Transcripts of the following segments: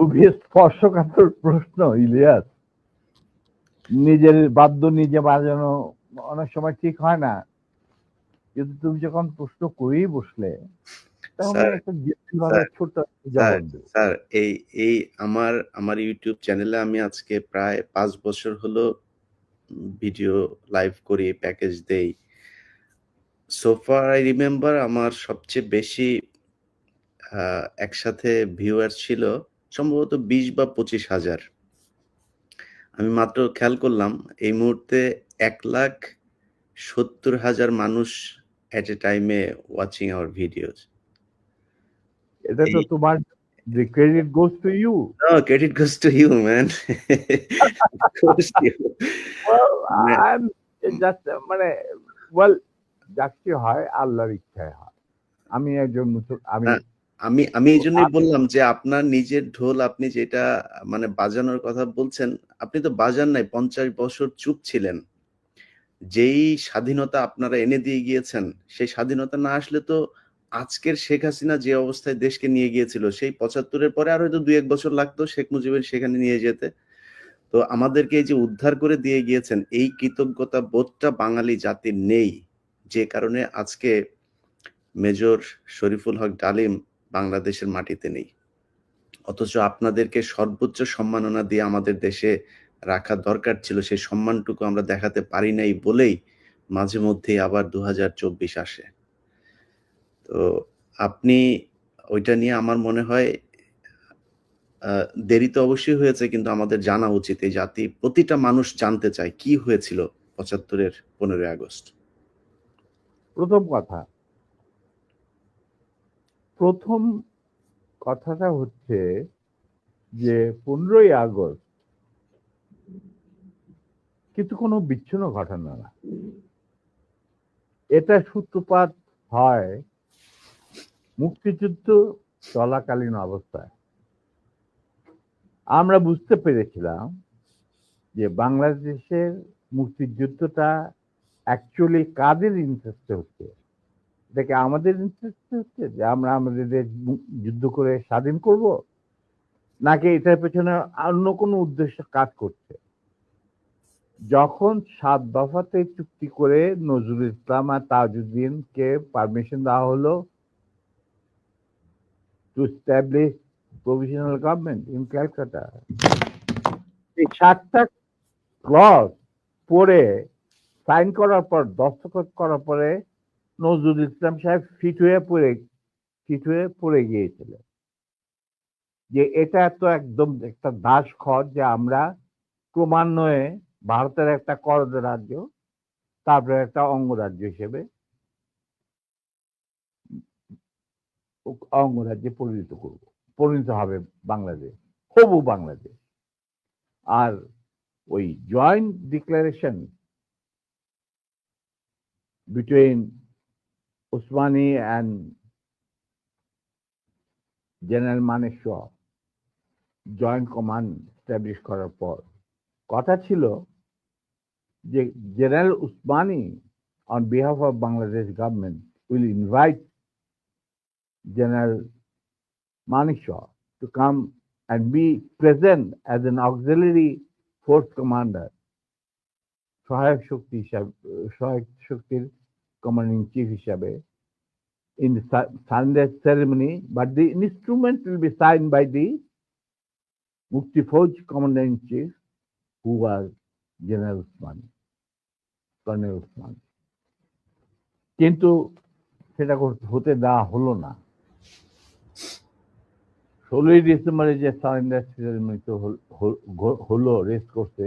খুবই স্পর্শকাতর প্রশ্ন ইলিয়াস। নিজের বাদ্য নিজে বাজানো অনেক সময় ঠিক হয় না, কিন্তু তুমি যখন প্রশ্ন করেই বসলে তখন স্যার একটা ভাবে ছোট্ট জবাব দেবো। স্যার এই এই আমার ইউটিউব চ্যানেলে আমি আজকে প্রায় 5 বছর হলো ভিডিও লাইভ করি, প্যাকেজ দেই। সো ফার আই রিমেম্বার আমার সবচেয়ে বেশি একসাথে ভিউয়ার ছিল সম্ভবত 20 বা 25,000। আমি মাত্র খেয়াল করলাম এই মুহূর্তে 1,70,000 মানুষ এট এ টাইমে ওয়াচিং আওয়ার ভিডিওস। এটা তো তোমার, the credit goes to you. No, credit goes to you, man. Goes to you. Well, I'm just মানে well যাকে হয় আল্লাহর ইচ্ছায় হয়। আমি একজন আমি এই জন্যই বললাম যে আপনার নিজের ঢোল আপনি যেটা মানে বাজানোর কথা বলছেন, আপনি তো বাজান নাই, 50 বছর চুপ ছিলেন। যেই স্বাধীনতা আপনারা এনে দিয়ে গিয়েছেন, সেই স্বাধীনতা না আসলে তো আজকের শেখ হাসিনা যে অবস্থায় দেশকে নিয়ে গিয়েছিল, সেই 75-এর পরে আর হয়তো 2-1 বছর লাগতো শেখ মুজিবের সেখানে নিয়ে যেতে। তো আমাদেরকে এই যে উদ্ধার করে দিয়ে গিয়েছেন, এই কৃতজ্ঞতা বোধটা বাঙালি জাতির নেই, যে কারণে আজকে মেজর শরীফুল হক ডালিম বাংলাদেশের মাটিতে নেই। অথচ আপনাদেরকে সর্বোচ্চ সম্মাননা দিয়ে আমাদের দেশে রাখা দরকার ছিল, সেই সম্মানটুকু আমরা দেখাতে পারি নাই বলেই মাঝে মধ্যেই আবার 2024 আসে। তো আপনি ওইটা নিয়ে আমার মনে হয় দেরি তো অবশ্যই হয়েছে, কিন্তু আমাদের জানা উচিত। এই জাতি প্রতিটা মানুষ জানতে চায় কি হয়েছিল 75-এর 15ই আগস্ট। প্রথম কথাটা হচ্ছে যে 15ই আগস্ট কিন্তু কোনো বিচ্ছিন্ন ঘটনা না। এটা সূত্রপাত হয় মুক্তিযুদ্ধ চলাকালীন অবস্থায়। আমরা বুঝতে পেরেছিলাম যে বাংলাদেশের মুক্তিযুদ্ধটা অ্যাকচুয়ালি কাদের ইন্টারেস্টে হচ্ছে। এটাকে আমাদের ইন্টারেস্টে হচ্ছে যে আমরা আমাদের দেশ যুদ্ধ করে স্বাধীন করব, নাকি এটার পেছনে অন্য কোনো উদ্দেশ্য কাজ করছে। যখন 7 দফাতে চুক্তি করে নজরুল ইসলাম আর তাজউদ্দিনকে পারমিশন দেওয়া হলো to establish provisional government in Calcutta, এই 7টা ক্লজ পড়ে সাইন করার পর, দস্তখত করার পরে নজরুল ইসলাম সাহেব ফিট হয়ে পড়ে গিয়েছিলেন যে এটা তো একদম একটা দাস খত যে আমরা ক্রমান্বয়ে ভারতের একটা করদ রাজ্য, তারপরে একটা অঙ্গরাজ্য হিসেবে অঙ্গরাজ্যে পরিণত হবে বাংলাদেশ, হবু বাংলাদেশ। আর ওই joint declaration between Usmani and general Manekshaw joint command establish করার পর কথা ছিল যে general Usmani on behalf of Bangladesh government will invite General Manekshaw to come and be present as an auxiliary force commander, সহায়ক শক্তির কমান্ডিং চিফ হিসাবে in the surrender ceremony, but the instrument will be signed by the Mukti Fauj commander in chief, who was General Usmani, Colonel Usmani. কিন্তু সেটা হতে দেওয়া হলো না। 16ই ডিসেম্বরে যে সারেন্ডার সেরেমনি হলো রেস্ট করতে,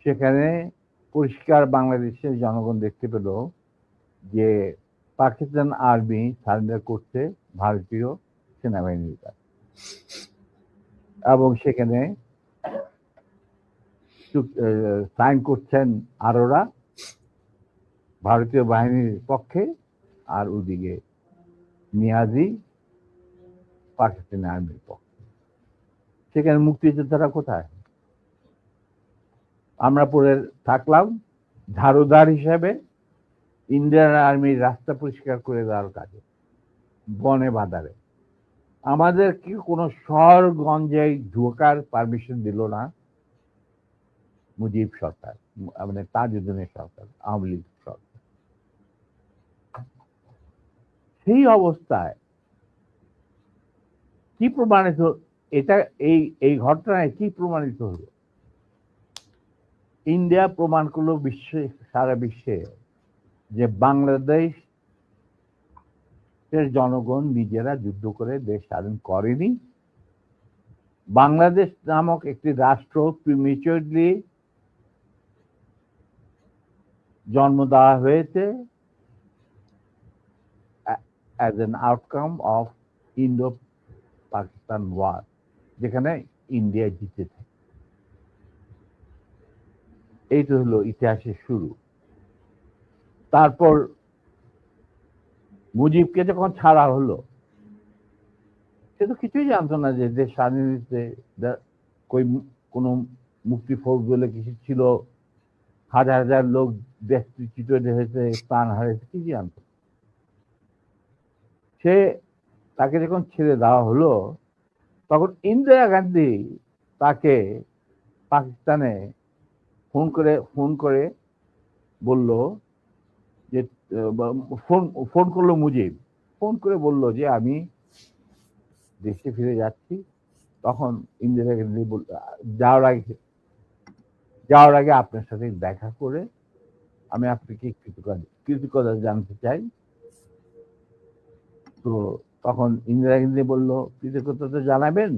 সেখানে পরিষ্কার বাংলাদেশের জনগণ দেখতে পেল যে পাকিস্তান আর্মি সারেন্ডার করছে ভারতীয় সেনাবাহিনীর কাছে, এবং সেখানে সাইন করছেন আরোরা ভারতীয় বাহিনীর পক্ষে, আর ওদিকে নিয়াজি পাকিস্তানি আর্মির পক্ষে। সেখানে মুক্তিযোদ্ধারা কোথায়? আমরা পরে থাকলাম ঝাড়ুদার হিসাবে ইন্ডিয়ান আর্মির রাস্তা পরিষ্কার করে দেওয়ার কাজে, বনে বাজারে। আমাদেরকে কোনো শহরগঞ্জে ঢোকার পারমিশন দিল না মুজিব সরকার, মানে তাজউদ্দিনের সরকার, আওয়ামী লীগ সরকার। সেই অবস্থায় কি প্রমাণিত, এটা এই ঘটনায় কি প্রমাণিত হলো? ইন্ডিয়া প্রমাণ করলো সারা বিশ্বে যে বাংলাদেশের জনগণ নিজেরা যুদ্ধ করে দেশ স্বাধীন করেনি। বাংলাদেশ নামক একটি রাষ্ট্র প্রিমেচুরলি জন্ম দেওয়া হয়েছে as an outcome of Indo Pakistan war, যেখানে ইন্ডিয়া জিতেছে। এইটা হলো ইতিহাসের শুরু। তারপর মুজিবকে যখন ছাড়া হলো, সে তো কিছুই জানতো না যে দেশ স্বাধীন হয়েছে, কোনো মুক্তি ফৌজ বলে কিছু ছিল, হাজার হাজার লোক দেশচ্যুত হয়েছে, প্রাণ হারিয়েছে, কি জানতো। সে তাকে যখন ছেড়ে দেওয়া হলো, তখন ইন্দিরা গান্ধী তাকে পাকিস্তানে ফোন করে বলল যে, ফোন করলো মুজিব, ফোন করে বলল যে আমি দেশে ফিরে যাচ্ছি। তখন ইন্দিরা গান্ধী যাওয়ার আগে আপনার সাথে দেখা করে আমি আপনাকে কৃতজ্ঞতা জানতে চাই। তো তখন ইন্দিরা গান্ধী বলল, কৃতজ্ঞতা জানাবেন,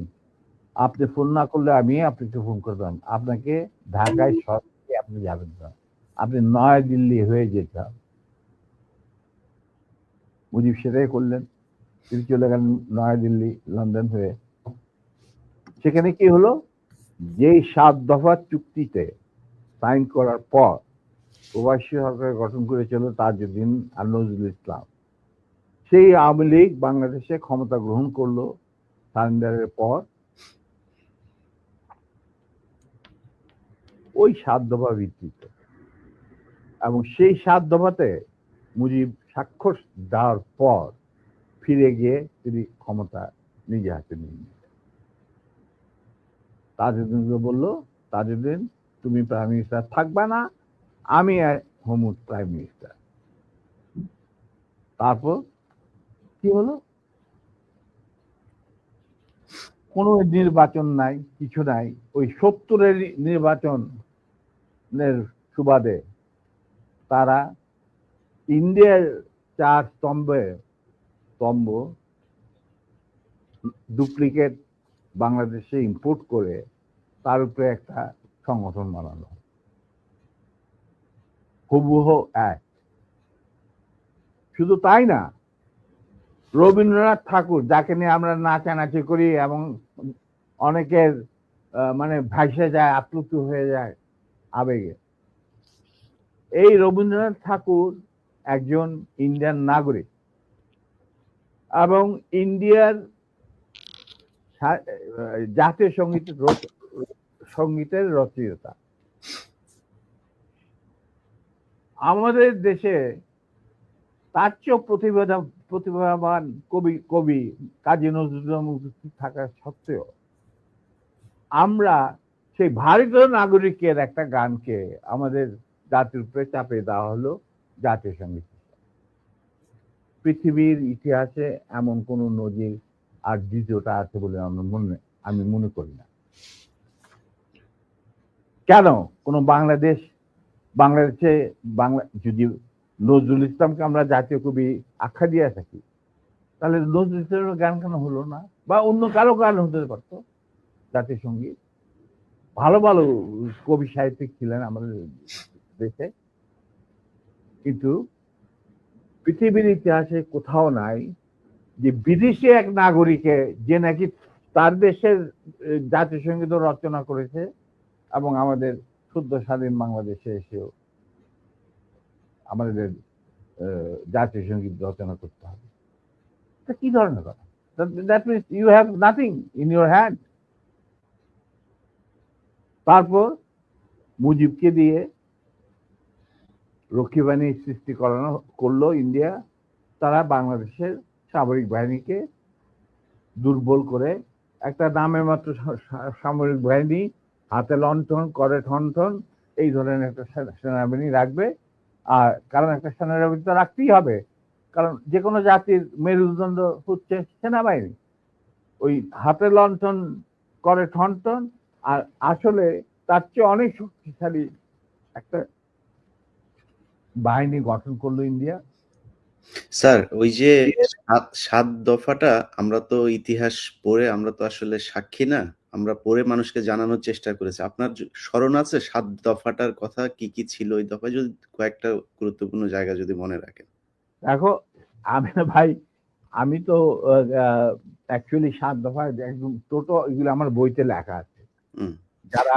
আপনি ফোন না করলে আমি আপনাকে ফোন করতাম, আপনাকে ঢাকায় সরাসরি আপনি যাবেন না, আপনি নয়াদিল্লি হয়ে যেতে হবে। মুজিব সেটাই করলেন, তিনি চলে গেলেন নয়াদিল্লি, লন্ডন হয়ে। সেখানে কি হলো, যেই 7 দফা চুক্তিতে সাইন করার পর প্রবাসী সরকার গঠন করেছিল তাজউদ্দিন আর নজরুল ইসলাম, সেই আওয়ামী লীগ বাংলাদেশে ক্ষমতা গ্রহণ করলো সারেন্ডারের পর। ওই 7 দফা ভিত্তিতে, এবং সেই 7 দফাতে মুজিব স্বাক্ষর দেওয়ার পর ফিরে গিয়ে তিনি ক্ষমতা নিজে হাতে নিয়ে নিলেন। তাজউদ্দিনকে বললো, তাজউদ্দিন তুমি প্রাইম মিনিস্টার থাকবা না, আমি হমু প্রাইম মিনিস্টার। তারপর কি হলো, কোনো নির্বাচন নাই, কিছু নাই। ওই 70-এর নির্বাচনের সুবাদে তারা ইন্ডিয়ার 4 স্তম্ভ ডুপ্লিকেট বাংলাদেশে ইম্পোর্ট করে তার উপরে একটা সংগঠন বানানো, হুবহু এক। শুধু তাই না, রবীন্দ্রনাথ ঠাকুর, যাকে নিয়ে আমরা নাচানাচি করি এবং অনেকের মানে ভাসে যায়, আপ্লুত হয়ে যায় আবেগে, এই রবীন্দ্রনাথ ঠাকুর একজন ইন্ডিয়ান নাগরিক এবং ইন্ডিয়ার জাতীয় সঙ্গীতের রচয়িতা। আমাদের দেশে তার চেয়েও প্রতিভাবান কবি কাজী নজরুল উপস্থিত থাকা সত্ত্বেও আমরা সেই ভারতীয় নাগরিকের একটা গানকে আমাদের জাতির উপরে চাপে দেওয়া হলো জাতীয় সঙ্গীত। পৃথিবীর ইতিহাসে এমন কোন নজির আর দ্বিতীয়টা আছে বলে আমি মনে করি না। কেন কোন বাংলাদেশে যদি নজরুল ইসলামকে আমরা জাতীয় কবি আখ্যা দিয়ে থাকি, তাহলে নজরুল ইসলামের গান কেন হলো না? বা অন্য কারো গান হতে পারতো জাতীয় সঙ্গীত। ভালো ভালো কবি সাহিত্যিক ছিলেন আমাদের দেশে, কিন্তু পৃথিবীর ইতিহাসে কোথাও নাই যে বিদেশি এক নাগরিকে যে নাকি তার দেশের জাতীয় সঙ্গীত রচনা করেছে এবং আমাদের শুদ্ধ স্বাধীন বাংলাদেশে এসেও আমাদের জাতীয় সঙ্গীত রচনা করতে হবে। কি ধরনের কথা? That means you have nothing in your hand. তারপর মুজিবকে দিয়ে রক্ষী বাহিনী সৃষ্টি করলো ইন্ডিয়া। তারা বাংলাদেশের সামরিক বাহিনীকে দুর্বল করে একটা নামের মাত্র সামরিক বাহিনী, হাতে লণ্ঠন করে ঠনঠন, এই ধরনের একটা সেনাবাহিনী রাখবে। আর কারণ একটা সেনাবাহিনী তো রাখতেই হবে, কারণ যে কোনো জাতির মেরুদণ্ড হচ্ছে সেনাবাহিনী। ওই হাতে লণ্ঠন করে ঠনঠন, আর আসলে তার চেয়ে অনেক শক্তিশালী একটা বাহিনী গঠন করলো ইন্ডিয়া। স্যার ওই যে 7 দফাটা আমরা তো ইতিহাস পড়ে আমরা তো আসলে সাক্ষী না, আমরা পড়ে মানুষকে জানানোর চেষ্টা করেছি। আপনার স্মরণ আছে 7 দফাটার কথা কি কি ছিল ওই দফায়? যদি কয়েকটা গুরুত্বপূর্ণ জায়গা যদি মনে রাখেন। দেখো, আমি ভাই, আমি তো অ্যাকচুয়ালি 7 দফা একদম টোটো এগুলো আমার বইতে লেখা আছে। হুম। যারা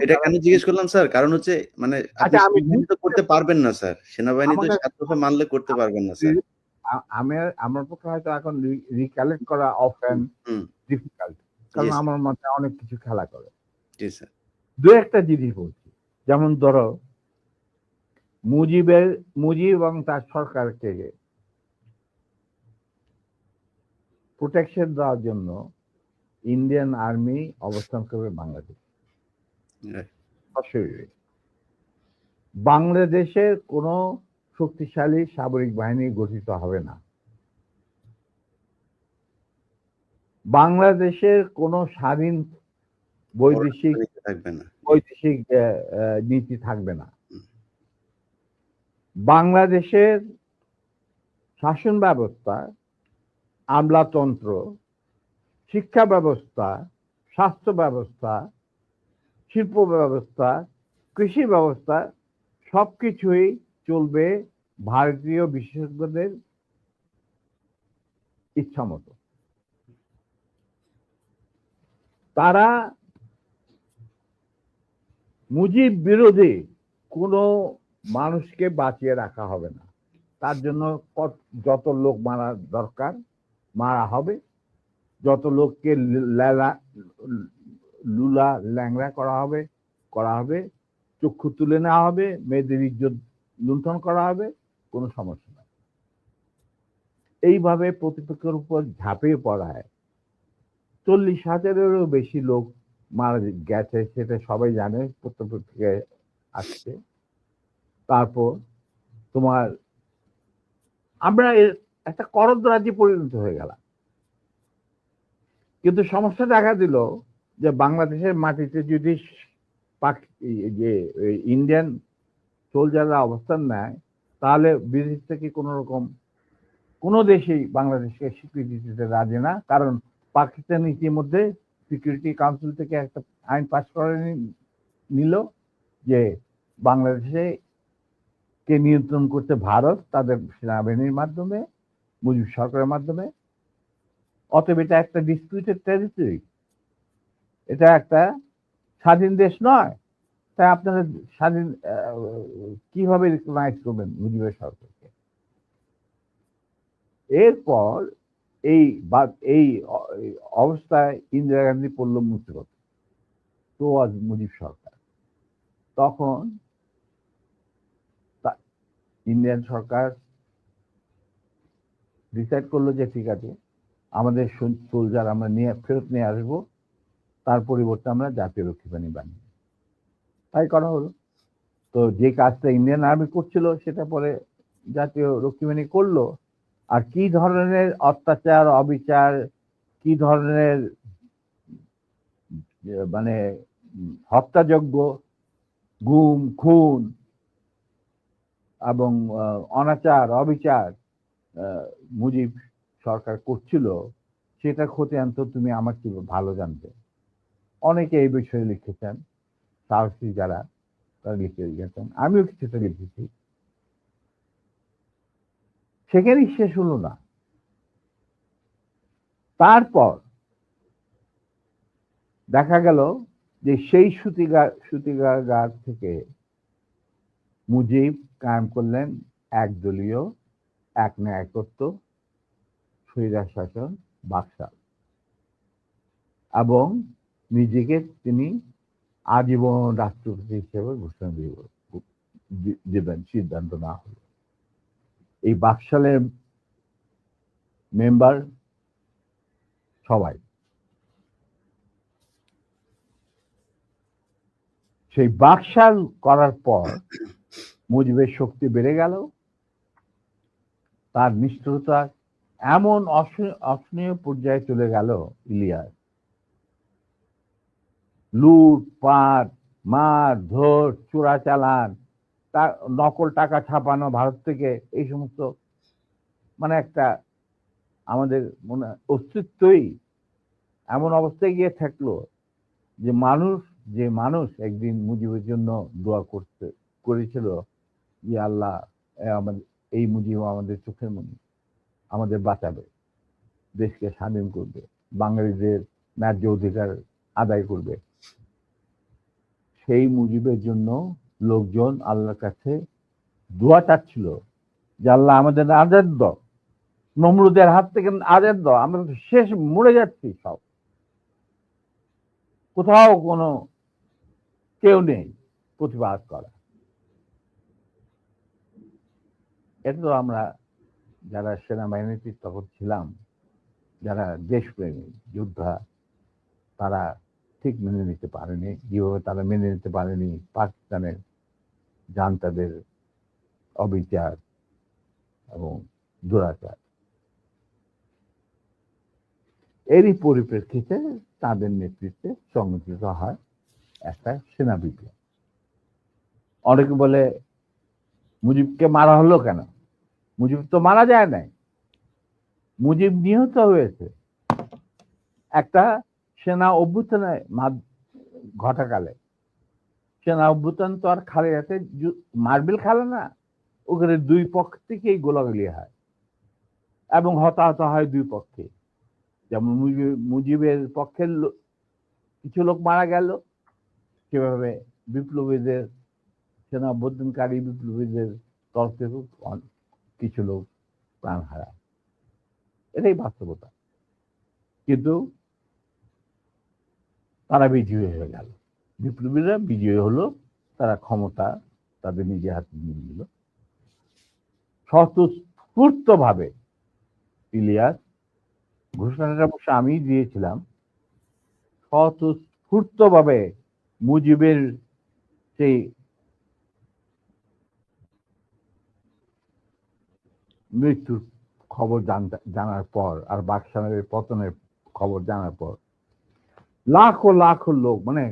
এটা কেন জিজ্ঞেস করলাম স্যার? কারণ হচ্ছে মানে আপনি আচ্ছা, আমি সেনাবাহিনী তো করতে পারবেন না স্যার। সেনাবাহিনী তো আমাকে 7 দফা মানলে করতে পারবেন না স্যার। আমার পক্ষে হয়তো এখন রিকালেক্ট করা অফেন হুম, ডিফিকাল্ট, জি কারণ স্যার। আমার মাথায় অনেক কিছু খেলা করে। জি স্যার। দু একটা জিনিস বলছি, যেমন ধরো মুজিব এবং তার সরকারকে প্রোটেকশন দেওয়ার জন্য ইন্ডিয়ান আর্মি অবস্থান করবে বাংলাদেশ। রাইট। সশরীরে বাংলাদেশের কোনো শক্তিশালী সামরিক বাহিনী গঠিত হবে না। বাংলাদেশের কোনো স্বাধীন বৈদেশিক থাকবে না। নীতি থাকবে না। হুম। বাংলাদেশের শাসন ব্যবস্থা, আমলাতন্ত্র, শিক্ষা ব্যবস্থা, স্বাস্থ্য ব্যবস্থা, শিল্প ব্যবস্থা, কৃষি ব্যবস্থা সবকিছুই চলবে ভারতীয় বিশেষজ্ঞদের ইচ্ছা মতো। তারা মুজিব বিরোধী কোনো মানুষকে বাঁচিয়ে রাখা হবে না। তার জন্য যত লোক মারা দরকার মারা হবে, যত লোককে লুলা ল্যাংড়া করা হবে, চক্ষু তুলে নেওয়া হবে, মেয়েদের ইজ্জত লুণ্ঠন করা হবে, কোনো সমস্যা নাই। এইভাবে প্রতিপক্ষের উপর ঝাঁপিয়ে পড়ায় 40,000-এরও বেশি লোক মারা গেছে, সেটা সবাই জানে, প্রত্যেক আসছে। তারপর তোমার আমরা একটা করদ রাজ্যে পরিণত হয়ে গেলাম। কিন্তু সমস্যা দেখা দিল যে বাংলাদেশের মাটিতে যদি যে ইন্ডিয়ান সোলজাররা অবস্থান নেয়, তাহলে বিদেশ থেকে কোন রকম কোনো দেশেই বাংলাদেশকে স্বীকৃতি দিতে রাজি না, কারণ পাকিস্তান ইতিমধ্যে সিকিউরিটি কাউন্সিল থেকে একটা আইন পাস করে নিল যে বাংলাদেশে কে নিয়ন্ত্রণ করতে ভারত তাদের সেনাবাহিনীর মাধ্যমে, মুজিব সরকারের মাধ্যমে। অতএব এটা একটা ডিসপিউটেড টেরিটরি, এটা একটা স্বাধীন দেশ নয়। তাই আপনারা স্বাধীন কিভাবে রিকগনাইজ করবেন মুজিবের সরকারকে? এরপর এই অবস্থায় ইন্দিরা গান্ধী পড়ল মুসিবত, তো আজ মুজিব সরকার। তখন ইন্ডিয়ান সরকার ডিসাইড করলো যে ঠিক আছে, আমাদের সোলজার আমরা ফেরত নিয়ে আসবো, তার পরিবর্তে আমরা জাতীয় রক্ষী বাহিনী বানিয়ে, তাই করা হলো। তো যে কাজটা ইন্ডিয়ান আর্মি করছিল সেটা পরে জাতীয় রক্ষী বাহিনী করলো। আর কি ধরনের অত্যাচার, অবিচার, কি ধরনের মানে হত্যাযজ্ঞ, গুম খুন এবং অনাচার অবিচার মুজিব সরকার করছিল, সেটা খতিয়ান তো তুমি আমার কি ভালো জানবে। অনেকে এই বিষয়ে লিখেছেন, সাহসী যারা তারা লিখে গেছেন, আমিও কিছুটা লিখেছি। সেখানেই শেষ হলো না। তারপর দেখা গেল যে সেই সুতিগার থেকে মুজিব কায়েম করলেন একদলীয় এক ন্যায়তত্ত্ব স্বৈরাচার শাসন বাকশাল, এবং নিজেকে তিনি আজীবন রাষ্ট্রপতি হিসেবে ঘোষণা দেবেন সিদ্ধান্ত না হলো। এই বাকশালের মেম্বার সবাই। সেই বাকশাল করার পর মুজিবের শক্তি বেড়ে গেল, তার নিষ্ঠুরতা এমন অসহনীয় পর্যায়ে চলে গেল। ইলিয়াস লুটপাট, মার ধর, চোরাচালান, তার নকল টাকা ছাপানো ভারত থেকে, এই সমস্ত মানে একটা আমাদের মনে অস্তিত্বই এমন অবস্থায় গিয়ে থাকলো যে মানুষ একদিন মুজিবের জন্য দোয়া করেছিল যে আল্লাহ আমাদের এই মুজিব আমাদের চোখের মনি, আমাদের বাঁচাবে, দেশকে স্বাধীন করবে, বাঙালিদের ন্যায্য অধিকার আদায় করবে। সেই মুজিবের জন্য লোকজন আল্লাহর কাছে দোয়া চাচ্ছিল যে আল্লাহ আমাদের আজাদ দাও, নমরুদের হাত থেকে আজাদ দাও, আমরা তো শেষ, মরে যাচ্ছি সব, কোথাও কোনো কেউ নেই প্রতিবাদ করা। এটা তো আমরা যারা সেনাবাহিনীতে তখন ছিলাম, যারা দেশপ্রেমী যোদ্ধা, তারা ঠিক মেনে নিতে পারেনি। যেভাবে তারা মেনে নিতে পারেনি পাকিস্তানের জান্তাদের অবিচার এবং দুরাচার। এরই পরিপ্রেক্ষিতে তাদের নেতৃত্বে সংগঠিত হয় একটা সেনা বিপ্লব। অনেকে বলে মুজিবকে মারা হলো কেন? মুজিব তো মারা যায় নাই, মুজিব নিহত হয়েছে একটা সেনা অভ্যুত্থানের ঘটাকালে। সেনা অভ্যুত্থান তো আর খালি হাতে মার্বেল খেলে না, ওখানে দুই পক্ষ থেকেই গোলাগুলি হয় এবং হতাহত হয় দুই পক্ষে। যেমন মুজিবের পক্ষের কিছু লোক মারা গেল, সেভাবে বিপ্লবীদের, সেনা অভ্যুত্থানকারী বিপ্লবীদের তরফ থেকে কিছু লোক প্রাণ হারায়। এটাই বাস্তবতা। কিন্তু তারা বিজয়ী হয়ে গেল, বিপ্লবীরা বিজয়ী হলো, তারা ক্ষমতা তাদের নিজের হাতে নিয়ে নিল। স্বতঃস্ফূর্ত ভাবে ইলিয়াস, ঘোষণাটা অবশ্য আমি দিয়েছিলাম, স্বতঃস্ফূর্ত ভাবে মুজিবের সেই মৃত্যুর খবর জানার পর আর বাকশালের পতনের খবর জানার পর লাখো লাখো লোক, মানে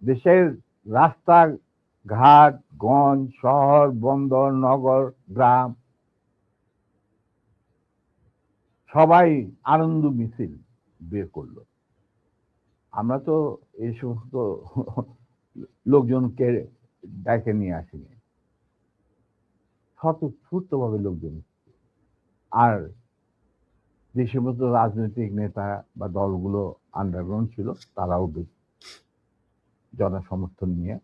দেশের রাস্তা ঘাট, গঞ্জ, শহর, বন্দর, নগর, গ্রাম, সবাই আনন্দ মিছিল বের করলো। আমরা তো এই সমস্ত লোকজনকে ডেকে নিয়ে আসিনি, স্বতঃস্ফূর্ত ভাবে লোকজন। আর যে সমস্ত রাজনৈতিক নেতা বা দলগুলো আন্ডারগ্রাউন্ড ছিল, তারাও জনসমর্থন নিয়ে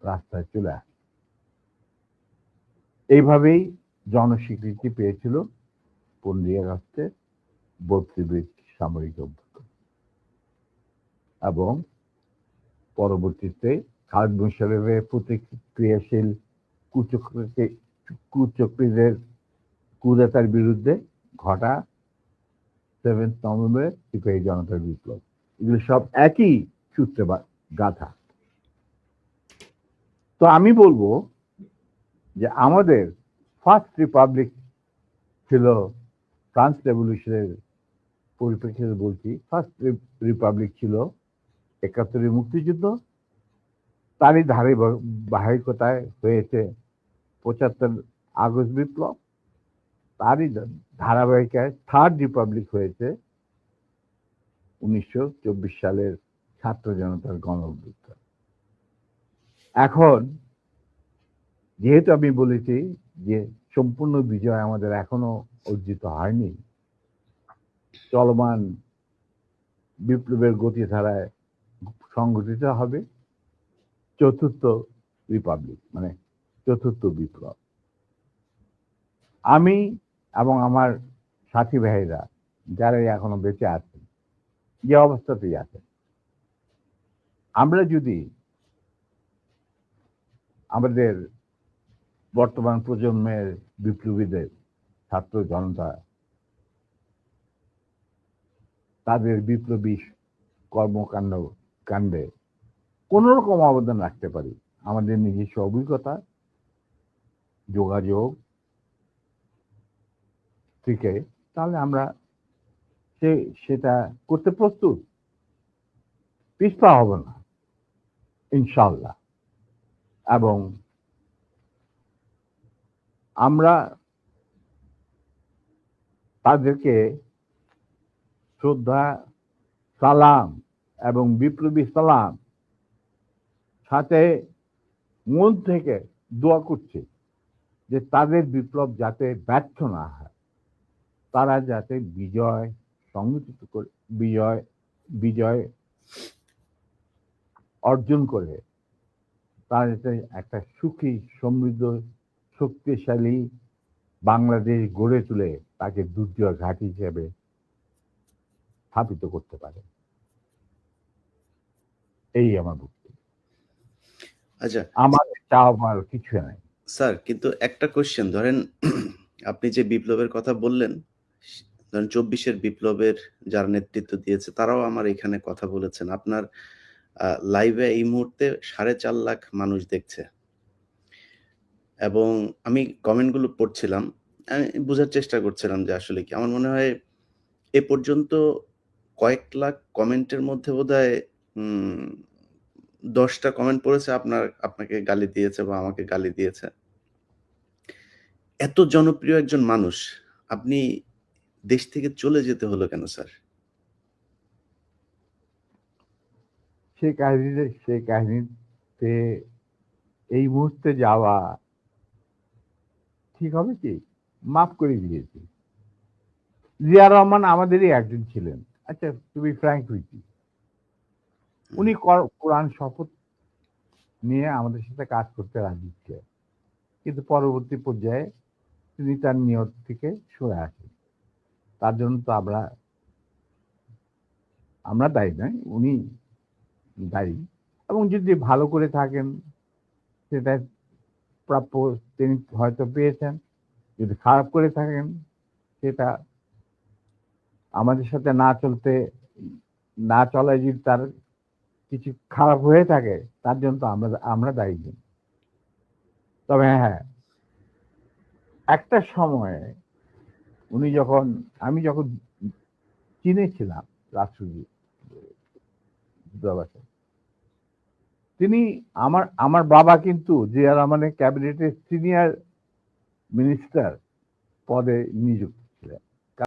রাস্তায় চলে আসে। এইভাবেই জনস্বীকৃতি পেয়েছিল 15 আগস্টে 32 সামরিক অভ্যুত্থান। এবং পরবর্তীতে খালেদ মোশাররফের প্রতিক্রিয়াশীল কুচক্রীদের কুদেতার বিরুদ্ধে ঘটা 7 নভেম্বর সিপাহী জনতার বিপ্লব, এগুলো সব একই সূত্রে গাথা। তো আমি বলবো যে আমাদের ফার্স্ট রিপাবলিক ছিল ফ্রান্স রেভলিউশনের পরিপ্রেক্ষিতে বলছি, ফার্স্ট রিপাবলিক ছিল 71 মুক্তিযুদ্ধ, তারই ধারাবাহিকতায় হয়েছে 75 আগস্ট বিপ্লব, তারই ধারাবাহিকায় থার্ড রিপাবলিক হয়েছে 1924 সালের ছাত্র জনতার গণ অভ্যুত্থান। এখন যেহেতু আমি বলেছি যে সম্পূর্ণ বিজয় আমাদের এখনো অর্জিত হয়নি, চলমান বিপ্লবের গতিধারায় সংগঠিত হবে চতুর্থ রিপাবলিক, মানে চতুর্থ বিপ্লব। আমি এবং আমার সাথী ভাইরা যারা এখনো বেঁচে আছেন, যে অবস্থাতেই আছেন, আমরা যদি আমাদের বর্তমান প্রজন্মের বিপ্লবীদের, ছাত্র জনতা তাদের বিপ্লবী কর্মকাণ্ড কাণ্ডে কোন রকম অবদান রাখতে পারি আমাদের নিজস্ব অভিজ্ঞতা, যোগাযোগ থেকে, তাহলে আমরা সেটা করতে প্রস্তুত, পিছপা হব না ইনশাআল্লাহ। এবং আমরা তাদেরকে শ্রদ্ধা, সালাম এবং বিপ্লবী সালাম সাথে মন থেকে দোয়া করছি যে তাদের বিপ্লব যাতে ব্যর্থ না হয়, তারা যাতে বিজয় সংগঠিত করে বিজয় অর্জন করে, তারা যাতে একটা সুখী, সমৃদ্ধ, শক্তিশালী বাংলাদেশ গড়ে তুলে তাকে দুর্জয় ঘাঁটি হিসেবে স্থাপিত করতে পারে। এই আমার বক্তব্য। আচ্ছা আমার চাওয়ার কিছু নাই স্যার, কিন্তু একটা কোশ্চেন, ধরেন আপনি যে বিপ্লবের কথা বললেন, ধরেন 24-এর বিপ্লবের যারা নেতৃত্ব দিয়েছে তারাও আমার এখানে কথা বলেছেন। আপনার লাইভে এই মুহূর্তে 4.5 লাখ মানুষ দেখছে, এবং আমি কমেন্টগুলো পড়ছিলাম, আমি বোঝার চেষ্টা করছিলাম যে আসলে কি। আমার মনে হয় এ পর্যন্ত কয়েক লাখ কমেন্টের মধ্যে বোধহয় 10টা কমেন্ট পড়েছে আপনাকে গালি দিয়েছে বা আমাকে গালি দিয়েছে। এত জনপ্রিয় একজন মানুষ, আপনি দেশ থেকে চলে যেতে হলো কেন স্যার? সেই কাহিনীতে এই মুহূর্তে যাওয়া ঠিক হবে কি? মাফ করে দিয়েছি। জিয়া রহমান আমাদেরই একজন ছিলেন। আচ্ছা, to be frank with you, উনি কোরআন শপথ নিয়ে আমাদের সাথে কাজ করতে রাজি ছিলেন, কিন্তু পরবর্তী পর্যায়ে তিনি তার নিয়ত থেকে সরে আসেন। তার জন্য তো আমরা দায়ী নয়, উনি দায়ী। এবং যদি ভালো করে থাকেন সেটা প্রাপ্য তিনি হয়তো পেয়েছেন, যদি খারাপ করে থাকেন সেটা আমাদের সাথে না চলায় যদি তার কিছু খারাপ হয়ে থাকে, তার জন্য তো আমরা দায়ী নই। তবে হ্যাঁ, একটা সময়ে আমি যখন চীনে ছিলাম রাষ্ট্রদূতাবাসে, তিনি আমার বাবা কিন্তু জিয়া রহমানের ক্যাবিনেটের সিনিয়র মিনিস্টার পদে নিযুক্ত